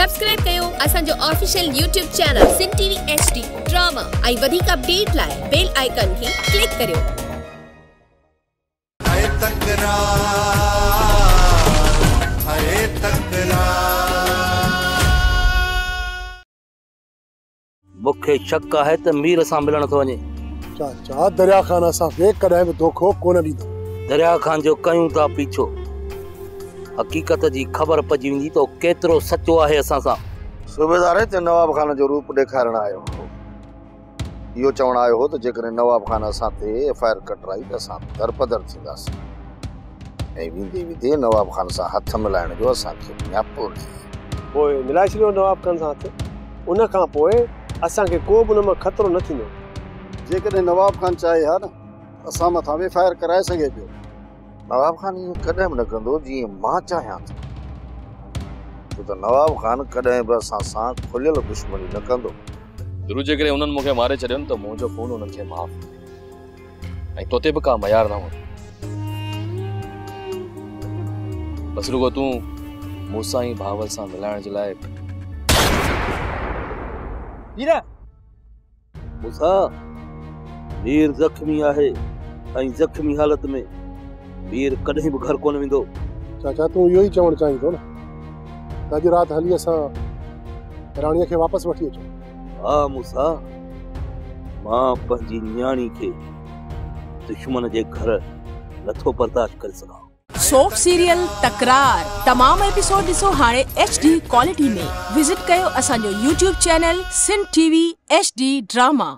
Subscribe कयो असांजो official YouTube channel SindhTVHD drama ऐं वधीक अपडेट लाइ बेल आइकन खे क्लिक करियो। मुखे शक है त मीर सां मिलण थो वञे। चाचा दरिया खान असां खे कॾहिं बि धोखो कोन ॾींदो। दरिया खान जो कयूं था पीछो, हकीकत जी ख़बर पजी वेंदी तो केतिरो सचो आहे असां सां। सूबेदार ते नवाब खान जो रूप ॾेखारण आयो हो। इहो चवण आयो हो त जेकॾहिं नवाब खान असां ते FIR कटराई त असां दरपदर थींदासीं ऐं वेंदे वेंदे नवाब खान सां हथ मिलाइण जो असांखे न्यापो पोइ मिलाए छॾियो नवाब खान सां हथ। उन खां पोइ असांखे को बि उन मां ख़तरो न थींदो। जेकॾहिं नवाब खान चाहे हा न असां मथां बि FIR कराए सघे पियो। नवाब खान इहो कॾहिं बि न कंदो जीअं मां चाहियां थो, छो त नवाब खान कॾहिं बि असां सां खुलियल दुश्मनी न कंदो। ज़रूरु जेकॾहिं उन्हनि मूंखे मारे छॾियो त मुंहिंजो खून उन्हनि खे माफ़ ऐं तोते बि का मयार न हो। बसि रुगो तूं मूंसां ई भावल सां मिलाइण जे लाइ मूंसां मीर ज़ख्मी आहे ऐं ज़ख्मी हालत में मीर कॾहिं बि घर कोन वेंदो। चाचा तूं इहो ई चवणु चाहीं थो न त अॼु राति हली असां राणीअ खे वापसि वठी अचूं? हा मूंसां, मां पंहिंजी न्याणी खे दुश्मन जे घर नथो बर्दाश्त करे सघां। सोप सीरियल तकरार तमाम एपिसोड ॾिसो हाणे HD क्वालिटी में। विजिट कयो असांजो YouTube चैनल SindhTVHD ड्रामा।